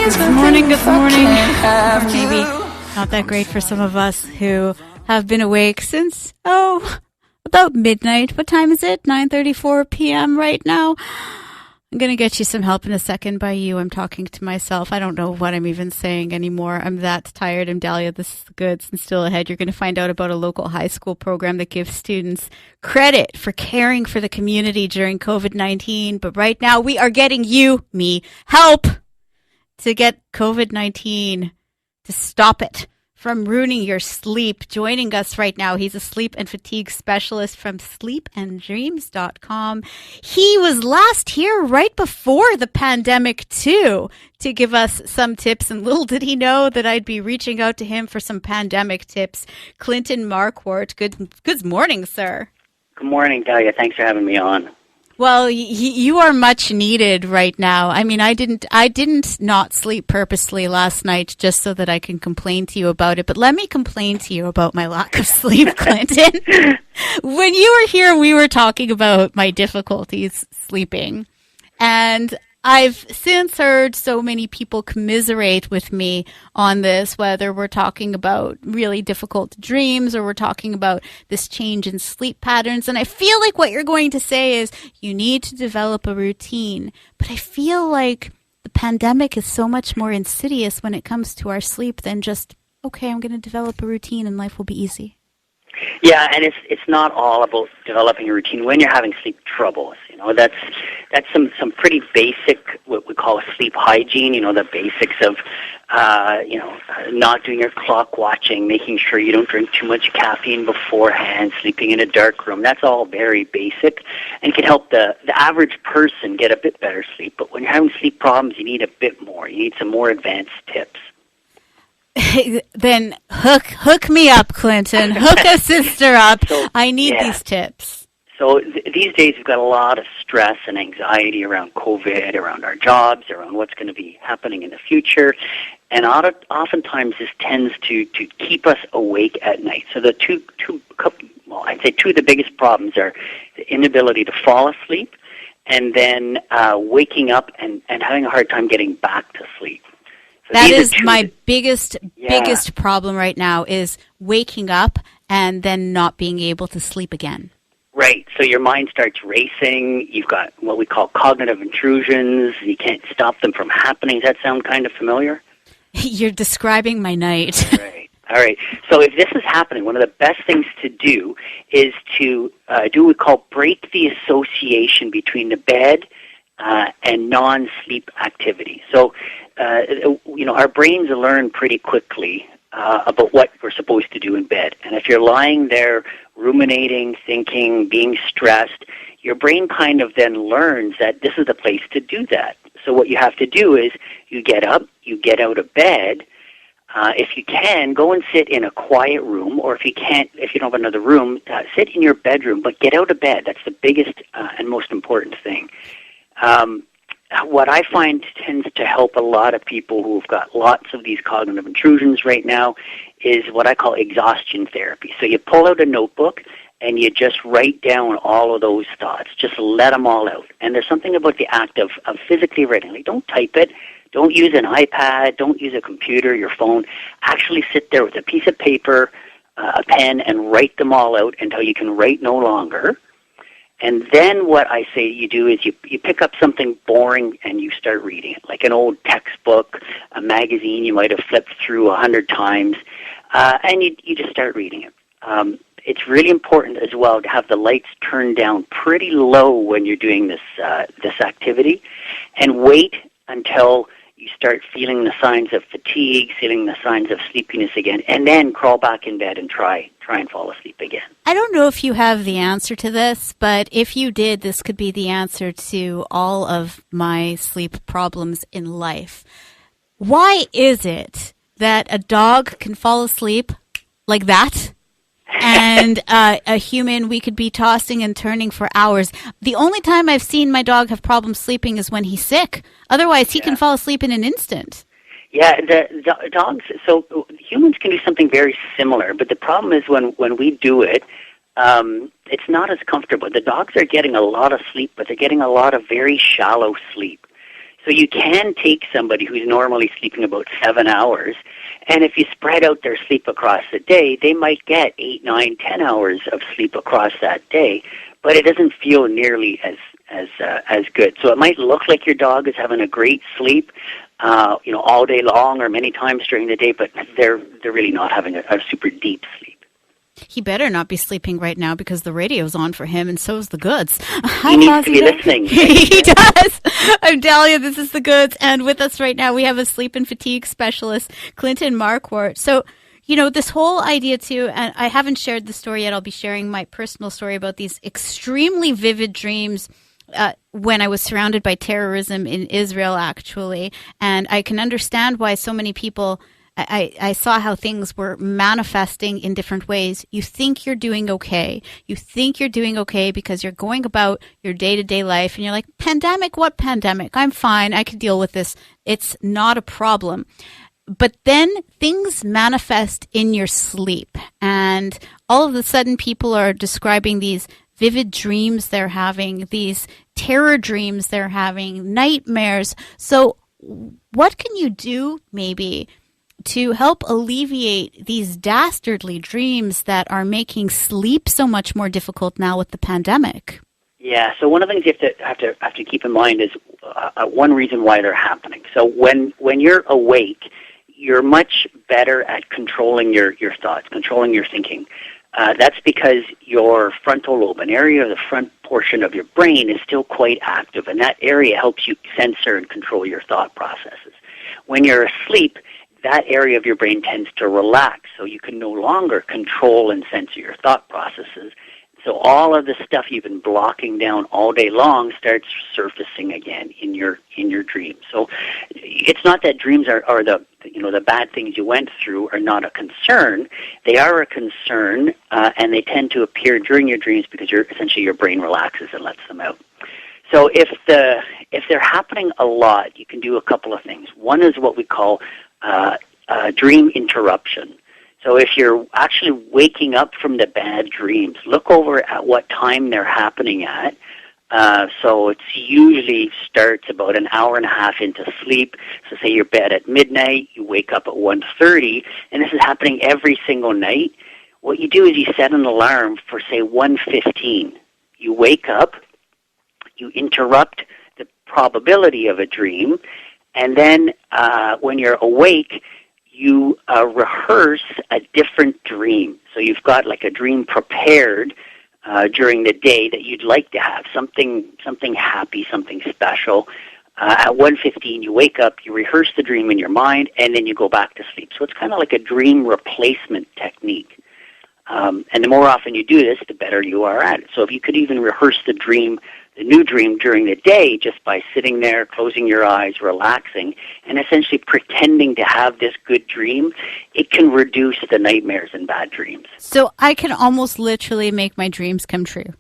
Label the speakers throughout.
Speaker 1: Good morning, good morning. Or maybe not that great for some of us who have been awake since, about midnight. What time is it? 9:34 p.m. right now. I'm going to get you some help in a second. By you, I'm talking to myself. I don't know what I'm even saying anymore. I'm that tired. I'm Dahlia. This is the goods. And still ahead, you're going to find out about a local high school program that gives students credit for caring for the community during COVID-19. But right now, we are getting me, help to get COVID-19 to stop it from ruining your sleep. Joining us right now, he's a sleep and fatigue specialist from sleepanddreams.com. He was last here right before the pandemic, too, to give us some tips. And little did he know that I'd be reaching out to him for some pandemic tips. Clinton Marquardt, good morning, sir.
Speaker 2: Good morning, Dahlia. Thanks for having me on.
Speaker 1: Well, you are much needed right now. I mean, I didn't not sleep purposely last night just so that I can complain to you about it. But let me complain to you about my lack of sleep, Clinton. When you were here, we were talking about my difficulties sleeping. And I've since heard so many people commiserate with me on this, whether we're talking about really difficult dreams or we're talking about this change in sleep patterns. And I feel like what you're going to say is you need to develop a routine. But I feel like the pandemic is so much more insidious when it comes to our sleep than just, okay, I'm going to develop a routine and life will be easy.
Speaker 2: Yeah, and it's not all about developing a routine when you're having sleep troubles. You know, that's some pretty basic, what we call sleep hygiene. You know, the basics of not doing your clock watching, making sure you don't drink too much caffeine beforehand, sleeping in a dark room. That's all very basic and can help the average person get a bit better sleep. But when you're having sleep problems, you need a bit more. You need some more advanced tips.
Speaker 1: Then hook me up, Clinton. Hook a sister up. I need these tips.
Speaker 2: So these days we've got a lot of stress and anxiety around COVID, around our jobs, around what's going to be happening in the future. And oftentimes this tends to keep us awake at night. So the I'd say two of the biggest problems are the inability to fall asleep and then waking up and having a hard time getting back to sleep. So
Speaker 1: that is my biggest problem right now is waking up and then not being able to sleep again.
Speaker 2: Right. So your mind starts racing. You've got what we call cognitive intrusions. You can't stop them from happening. Does that sound kind of familiar?
Speaker 1: You're describing my night.
Speaker 2: Right. All right. So if this is happening, one of the best things to do is to do what we call break the association between the bed and non-sleep activity. So, our brains learn pretty quickly about what we're supposed to do in bed. And if you're lying there ruminating, thinking, being stressed, your brain kind of then learns that this is the place to do that. So what you have to do is you get up, you get out of bed. If you can, go and sit in a quiet room, or if you don't have another room, sit in your bedroom, but get out of bed. That's the biggest and most important thing. What I find tends to help a lot of people who've got lots of these cognitive intrusions right now is what I call exhaustion therapy. So you pull out a notebook and you just write down all of those thoughts. Just let them all out. And there's something about the act of physically writing. Like, don't type it. Don't use an iPad. Don't use a computer, your phone. Actually sit there with a piece of paper, a pen, and write them all out until you can write no longer. And then what I say you do is you pick up something boring and you start reading it, like an old textbook, a magazine you might have flipped through 100 times, and you just start reading it. It's really important as well to have the lights turned down pretty low when you're doing this activity, and wait until you start feeling the signs of fatigue, feeling the signs of sleepiness again, and then crawl back in bed and try and fall asleep again.
Speaker 1: I don't know if you have the answer to this, but if you did, this could be the answer to all of my sleep problems in life. Why is it that a dog can fall asleep like that? And a human, we could be tossing and turning for hours. The only time I've seen my dog have problems sleeping is when he's sick. Otherwise, he can fall asleep in an instant.
Speaker 2: Yeah, the dogs, so humans can do something very similar, but the problem is when we do it, it's not as comfortable. The dogs are getting a lot of sleep, but they're getting a lot of very shallow sleep. So you can take somebody who's normally sleeping about 7 hours, and if you spread out their sleep across the day, they might get 8, 9, 10 hours of sleep across that day, but it doesn't feel nearly as good. So it might look like your dog is having a great sleep, all day long or many times during the day, but they're really not having a super deep sleep.
Speaker 1: He better not be sleeping right now because the radio's on for him, and so's the goods.
Speaker 2: He needs to be listening.
Speaker 1: He does. I'm telling you, this is the goods. And with us right now, we have a sleep and fatigue specialist, Clinton Marquardt. So, this whole idea too, and I haven't shared the story yet. I'll be sharing my personal story about these extremely vivid dreams when I was surrounded by terrorism in Israel, actually. And I can understand why so many people... I saw how things were manifesting in different ways. You think you're doing okay. You think you're doing okay because you're going about your day-to-day life and you're like, pandemic? What pandemic? I'm fine. I can deal with this. It's not a problem. But then things manifest in your sleep. And all of a sudden people are describing these vivid dreams they're having, these terror dreams they're having, nightmares. So what can you do maybe to help alleviate these dastardly dreams that are making sleep so much more difficult now with the pandemic?
Speaker 2: Yeah, so one of the things you have to keep in mind is one reason why they're happening. So when you're awake, you're much better at controlling your thoughts, controlling your thinking. That's because your frontal lobe, an area of the front portion of your brain, is still quite active, and that area helps you censor and control your thought processes. When you're asleep, that area of your brain tends to relax, so you can no longer control and censor your thought processes. So all of the stuff you've been blocking down all day long starts surfacing again in your dreams. So it's not that dreams are the bad things you went through are not a concern. They are a concern, and they tend to appear during your dreams because essentially your brain relaxes and lets them out. So if they're happening a lot, you can do a couple of things. One is what we call dream interruption. So if you're actually waking up from the bad dreams, look over at what time they're happening at. So it usually starts about an hour and a half into sleep. So say you're bed at midnight, you wake up at 1:30, and this is happening every single night. What you do is you set an alarm for, say, 1:15. You wake up, you interrupt the probability of a dream, and then when you're awake, you rehearse a different dream. So you've got like a dream prepared during the day that you'd like to have, something happy, something special. At 1:15, you wake up, you rehearse the dream in your mind, and then you go back to sleep. So it's kind of like a dream replacement technique. And the more often you do this, the better you are at it. So if you could even rehearse the new dream during the day just by sitting there, closing your eyes, relaxing, and essentially pretending to have this good dream, it can reduce the nightmares and bad dreams.
Speaker 1: So I can almost literally make my dreams come true.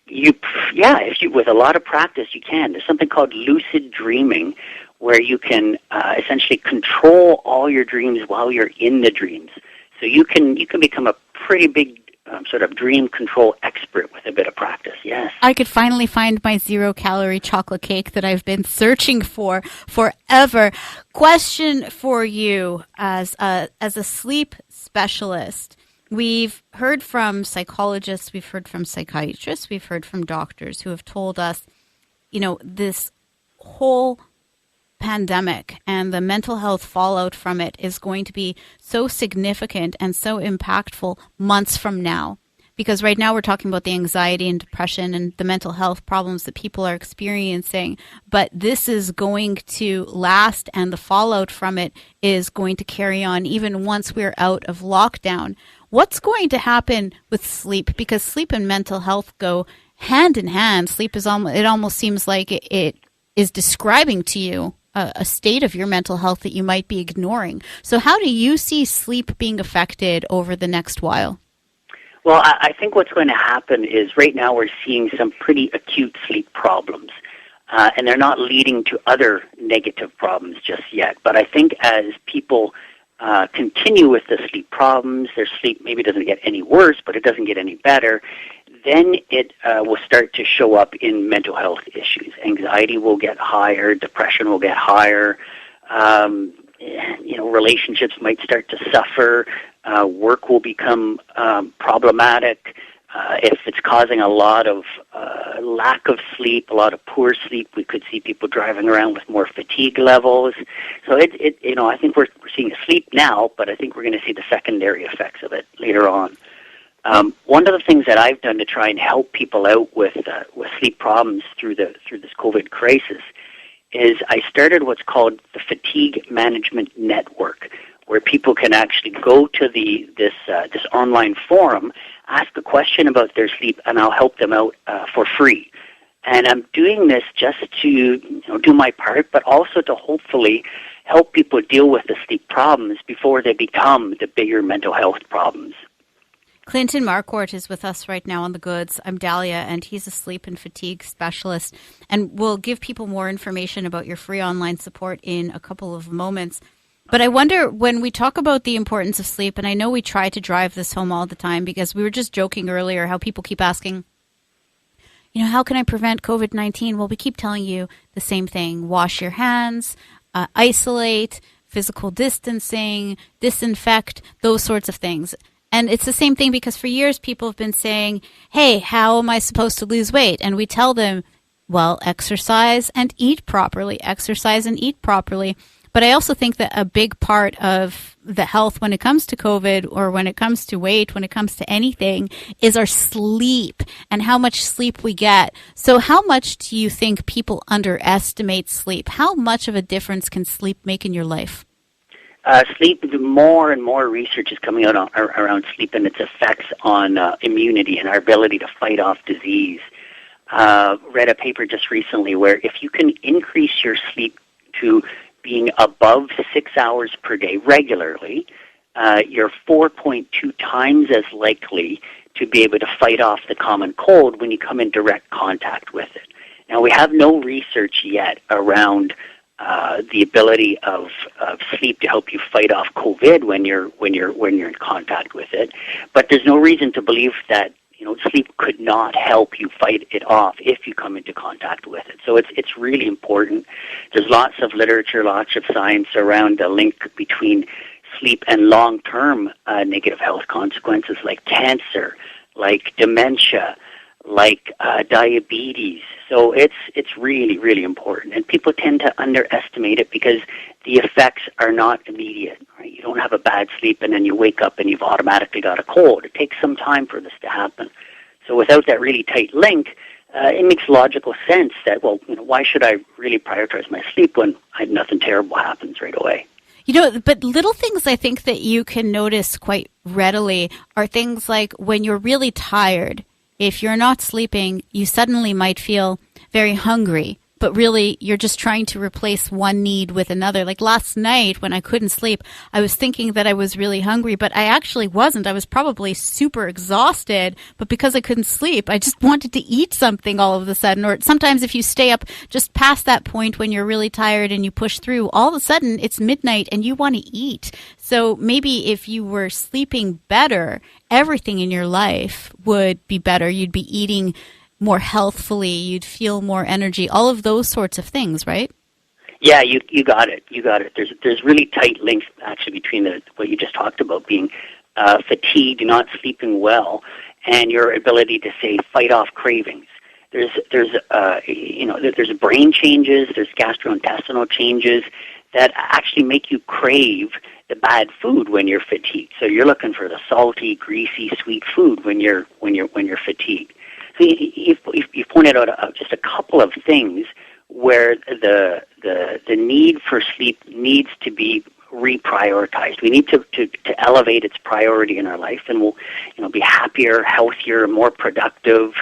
Speaker 2: With a lot of practice, you can. There's something called lucid dreaming, where you can essentially control all your dreams while you're in the dreams. So you can become a pretty big sort of dream control expert with a bit of practice, yes.
Speaker 1: I could finally find my 0-calorie chocolate cake that I've been searching for forever. Question for you as a sleep specialist. We've heard from psychologists, we've heard from psychiatrists, we've heard from doctors who have told us, this whole pandemic and the mental health fallout from it is going to be so significant and so impactful months from now. Because right now we're talking about the anxiety and depression and the mental health problems that people are experiencing. But this is going to last, and the fallout from it is going to carry on even once we're out of lockdown. What's going to happen with sleep? Because sleep and mental health go hand in hand. Sleep is almost seems like it is describing to you a state of your mental health that you might be ignoring. So how do you see sleep being affected over the next while?
Speaker 2: Well, I think what's going to happen is right now we're seeing some pretty acute sleep problems, and they're not leading to other negative problems just yet. But I think as people continue with the sleep problems, their sleep maybe doesn't get any worse, but it doesn't get any better, then it will start to show up in mental health issues. Anxiety will get higher, depression will get higher, relationships might start to suffer, work will become problematic. If it's causing a lot of lack of sleep, a lot of poor sleep, we could see people driving around with more fatigue levels. So I think we're seeing sleep now, but I think we're going to see the secondary effects of it later on. One of the things that I've done to try and help people out with sleep problems through this COVID crisis is I started what's called the Fatigue Management Network, where people can actually go to this online forum, ask a question about their sleep, and I'll help them out for free. And I'm doing this just to do my part, but also to hopefully help people deal with the sleep problems before they become the bigger mental health problems.
Speaker 1: Clinton Marquardt is with us right now on The Goods. I'm Dahlia, and he's a sleep and fatigue specialist. And we'll give people more information about your free online support in a couple of moments. But I wonder, when we talk about the importance of sleep, and I know we try to drive this home all the time because we were just joking earlier how people keep asking, how can I prevent COVID-19? Well, we keep telling you the same thing. Wash your hands, isolate, physical distancing, disinfect, those sorts of things. And it's the same thing because for years people have been saying, hey, how am I supposed to lose weight? And we tell them, well, exercise and eat properly, exercise and eat properly. But I also think that a big part of the health when it comes to COVID or when it comes to weight, when it comes to anything, is our sleep and how much sleep we get. So how much do you think people underestimate sleep? How much of a difference can sleep make in your life?
Speaker 2: Sleep, more and more research is coming out around sleep and its effects on immunity and our ability to fight off disease. Read a paper just recently where if you can increase your sleep to being above 6 hours per day regularly, you're 4.2 times as likely to be able to fight off the common cold when you come in direct contact with it. Now, we have no research yet around the ability of sleep to help you fight off COVID when you're in contact with it, but there's no reason to believe that sleep could not help you fight it off if you come into contact with it. So it's really important. There's lots of literature, lots of science around the link between sleep and long-term negative health consequences like cancer, like dementia, like diabetes. So it's really, really important. And people tend to underestimate it because the effects are not immediate. Right? You don't have a bad sleep and then you wake up and you've automatically got a cold. It takes some time for this to happen. So without that really tight link, it makes logical sense that, why should I really prioritize my sleep when nothing terrible happens right away?
Speaker 1: But little things I think that you can notice quite readily are things like when you're really tired. If you're not sleeping, you suddenly might feel very hungry, but really you're just trying to replace one need with another. Like last night when I couldn't sleep, I was thinking that I was really hungry, but I actually wasn't. I was probably super exhausted, but because I couldn't sleep, I just wanted to eat something all of a sudden. Or sometimes if you stay up just past that point when you're really tired and you push through, all of a sudden it's midnight and you want to eat. So maybe if you were sleeping better, everything in your life would be better. You'd be eating more healthfully, you'd feel more energy, all of those sorts of things, right?
Speaker 2: Yeah, you got it. You got it. There's really tight links actually between what you just talked about, being fatigued, not sleeping well, and your ability to say fight off cravings. There's brain changes, there's gastrointestinal changes that actually make you crave the bad food when you're fatigued. So you're looking for the salty, greasy, sweet food when you're fatigued. So you pointed out just a couple of things where the need for sleep needs to be reprioritized. We need to elevate its priority in our life, and we'll be happier, healthier, more productive,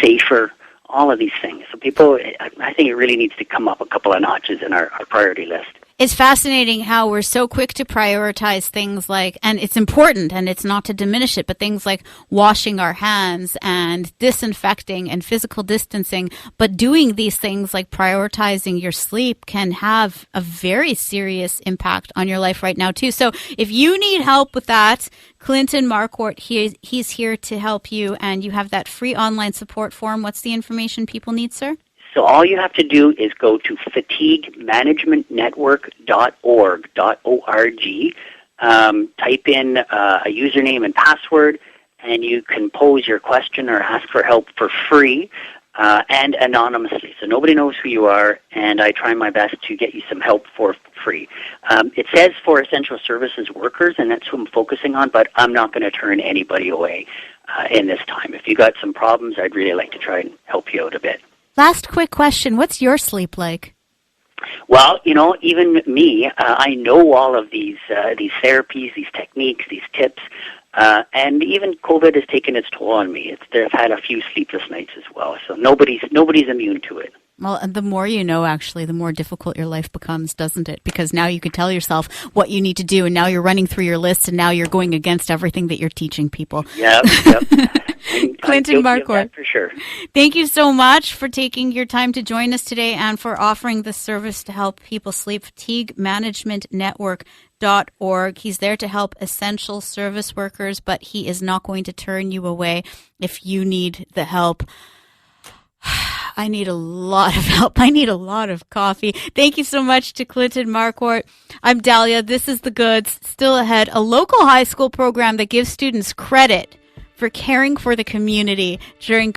Speaker 2: safer. All of these things. So people, I think it really needs to come up a couple of notches in our priority list.
Speaker 1: It's fascinating how we're so quick to prioritize things like, and it's important and it's not to diminish it, but things like washing our hands and disinfecting and physical distancing. But doing these things like prioritizing your sleep can have a very serious impact on your life right now too. So if you need help with that, Clinton Marquardt, he's here to help you, and you have that free online support form. What's the information people need, sir?
Speaker 2: So all you have to do is go to fatiguemanagementnetwork.org, type in a username and password, and you can pose your question or ask for help for free and anonymously. So nobody knows who you are, and I try my best to get you some help for free. It says for essential services workers, and that's who I'm focusing on, but I'm not going to turn anybody away in this time. If you got some problems, I'd really like to try and help you out a bit.
Speaker 1: Last quick question. What's your sleep like?
Speaker 2: Well, even me, I know all of these therapies, these techniques, these tips, and even COVID has taken its toll on me. I've had a few sleepless nights as well, so nobody's immune to it.
Speaker 1: Well, and the more you know, actually, the more difficult your life becomes, doesn't it? Because now you can tell yourself what you need to do, and now you're running through your list, and now you're going against everything that you're teaching people.
Speaker 2: Yep.
Speaker 1: Clinton Marquardt,
Speaker 2: for sure.
Speaker 1: Thank you so much for taking your time to join us today and for offering this service to help people sleep. FatigueManagementNetwork.org. He's there to help essential service workers, but he is not going to turn you away if you need the help. I need a lot of help. I need a lot of coffee. Thank you so much to Clinton Marquardt. I'm Dahlia. This is The Goods. Still ahead, a local high school program that gives students credit for caring for the community during